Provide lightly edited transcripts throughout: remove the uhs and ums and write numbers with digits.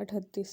38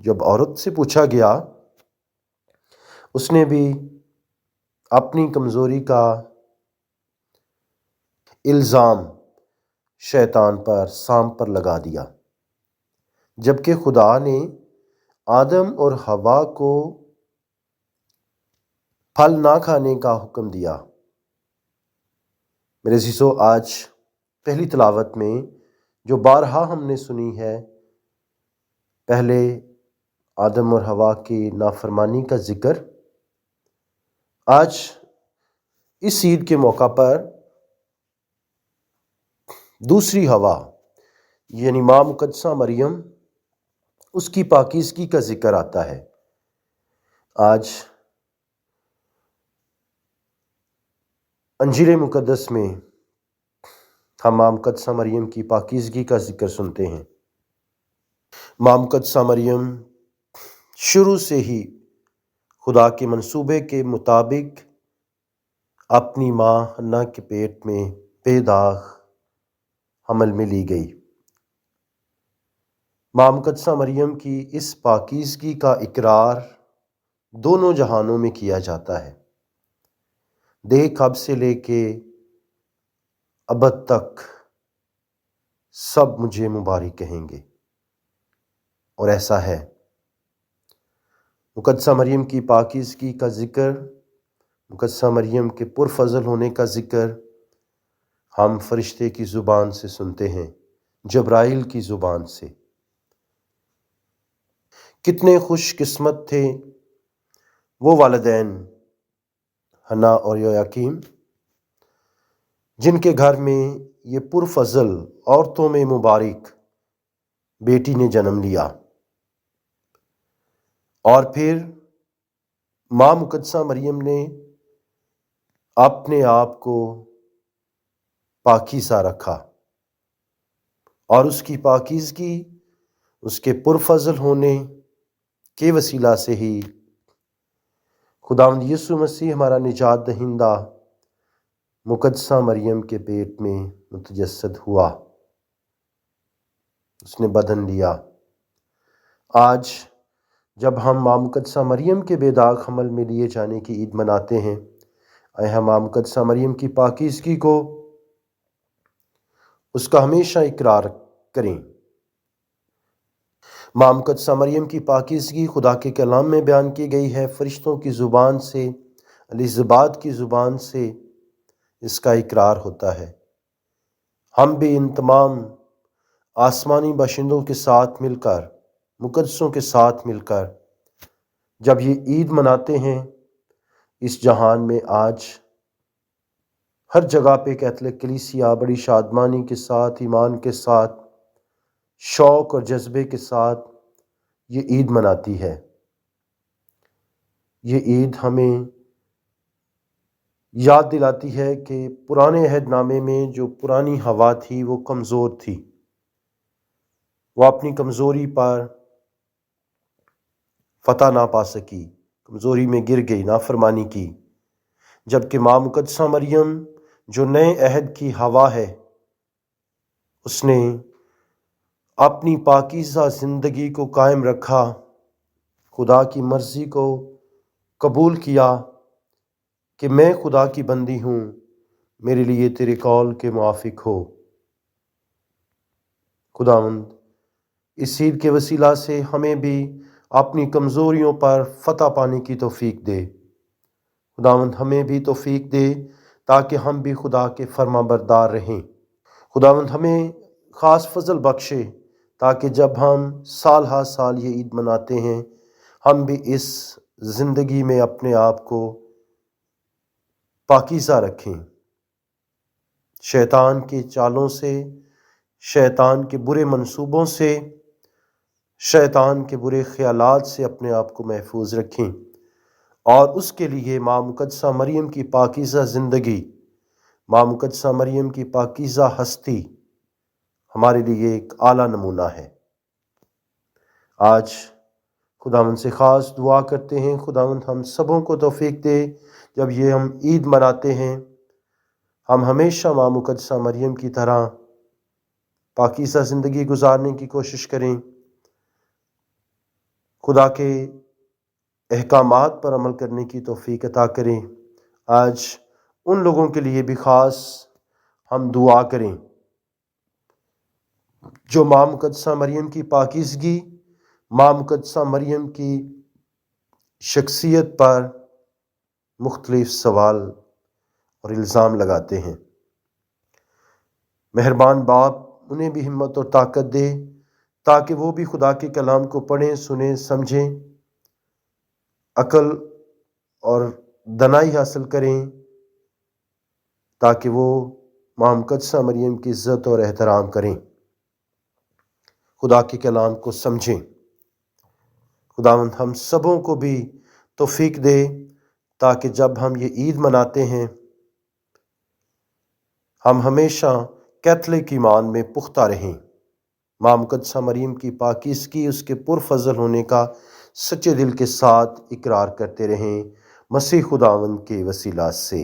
جب عورت سے پوچھا گیا، اس نے بھی اپنی کمزوری کا الزام شیطان پر، سانپ پر لگا دیا، جبکہ خدا نے آدم اور حوا کو پھل نہ کھانے کا حکم دیا۔ میرے عزیزو، آج پہلی تلاوت میں جو بارہا ہم نے سنی ہے، پہلے آدم اور حوا کی نافرمانی کا ذکر، آج اس عید کے موقع پر دوسری حوا یعنی ماں مقدسہ مریم، اس کی پاکیزگی کا ذکر آتا ہے۔ آج انجیل مقدس میں ہم ماں مقدسہ مریم کی پاکیزگی کا ذکر سنتے ہیں۔ ماں مقدسہ مریم شروع سے ہی خدا کے منصوبے کے مطابق اپنی ماں حنا کے پیٹ میں بے داغ حمل میں لی گئی۔ ماں مقدسہ مریم کی اس پاکیزگی کا اقرار دونوں جہانوں میں کیا جاتا ہے، دیکھ اب سے لے کے ابد تک سب مجھے مبارک کہیں گے، اور ایسا ہے۔ مقدسہ مریم کی پاکیزگی کا ذکر، مقدسہ مریم کے پرفضل ہونے کا ذکر ہم فرشتے کی زبان سے سنتے ہیں، جبرائیل کی زبان سے۔ کتنے خوش قسمت تھے وہ والدین حنا اور یویاقیم جن کے گھر میں یہ پرفضل عورتوں میں مبارک بیٹی نے جنم لیا، اور پھر ماں مقدسہ مریم نے اپنے آپ کو پاکیزہ رکھا، اور اس کی پاکیزگی اس کے پرفضل ہونے کے وسیلہ سے ہی خداوند یسوع مسیح ہمارا نجات دہندہ مقدسہ مریم کے پیٹ میں متجسد ہوا، اس نے بدن لیا۔ آج جب ہم ماں مقدسہ مریم کے بے داغ حمل میں لیے جانے کی عید مناتے ہیں، آئے ہم ماں مقدسہ مریم کی پاکیزگی کو، اس کا ہمیشہ اقرار کریں۔ ماں مقدسہ مریم کی پاکیزگی خدا کے کلام میں بیان کی گئی ہے، فرشتوں کی زبان سے، الیزابات کی زبان سے اس کا اقرار ہوتا ہے۔ ہم بھی ان تمام آسمانی باشندوں کے ساتھ مل کر، مقدسوں کے ساتھ مل کر جب یہ عید مناتے ہیں، اس جہان میں آج ہر جگہ پہ کیتھولک کلیسیا بڑی شادمانی کے ساتھ، ایمان کے ساتھ، شوق اور جذبے کے ساتھ یہ عید مناتی ہے۔ یہ عید ہمیں یاد دلاتی ہے کہ پرانے عہد نامے میں جو پرانی حوا تھی وہ کمزور تھی، وہ اپنی کمزوری پر فتح نہ پا سکی، کمزوری میں گر گئی، نافرمانی کی، جبکہ ماں مقدسہ مریم جو نئے عہد کی حوا ہے، اس نے اپنی پاکیزہ زندگی کو قائم رکھا، خدا کی مرضی کو قبول کیا کہ میں خدا کی بندی ہوں، میرے لیے تیرے قول کے موافق ہو۔ خداوند اس عید کے وسیلہ سے ہمیں بھی اپنی کمزوریوں پر فتح پانے کی توفیق دے۔ خداوند ہمیں بھی توفیق دے تاکہ ہم بھی خدا کے فرما بردار رہیں۔ خداوند ہمیں خاص فضل بخشے تاکہ جب ہم سال ہر سال یہ عید مناتے ہیں، ہم بھی اس زندگی میں اپنے آپ کو پاکیزہ رکھیں، شیطان کی چالوں سے، شیطان کے برے منصوبوں سے، شیطان کے برے خیالات سے اپنے آپ کو محفوظ رکھیں، اور اس کے لیے ماں مقدسہ مریم کی پاکیزہ زندگی، ماں مقدسہ مریم کی پاکیزہ ہستی ہمارے لیے ایک اعلیٰ نمونہ ہے۔ آج خداوند سے خاص دعا کرتے ہیں، خداوند ہم سبوں کو توفیق دے، جب یہ ہم عید مناتے ہیں، ہم ہمیشہ ماں مقدسہ مریم کی طرح پاکیزہ زندگی گزارنے کی کوشش کریں، خدا کے احکامات پر عمل کرنے کی توفیق عطا کریں۔ آج ان لوگوں کے لیے بھی خاص ہم دعا کریں جو ماں مقدسہ مریم کی پاکیزگی، ماں مقدسہ مریم کی شخصیت پر مختلف سوال اور الزام لگاتے ہیں۔ مہربان باپ انہیں بھی ہمت اور طاقت دے تاکہ وہ بھی خدا کے کلام کو پڑھیں، سنیں، سمجھیں، عقل اور دانائی حاصل کریں تاکہ وہ ماں مقدسہ مریم کی عزت اور احترام کریں، خدا کے کلام کو سمجھیں۔ خداوند ہم سبوں کو بھی توفیق دے تاکہ جب ہم یہ عید مناتے ہیں ہم ہمیشہ کیتھولک ایمان میں پختہ رہیں، ماں مقدسہ مریم کی پاکیزگی، اس کے پرفضل ہونے کا سچے دل کے ساتھ اقرار کرتے رہیں، مسیح خداوند کے وسیلہ سے۔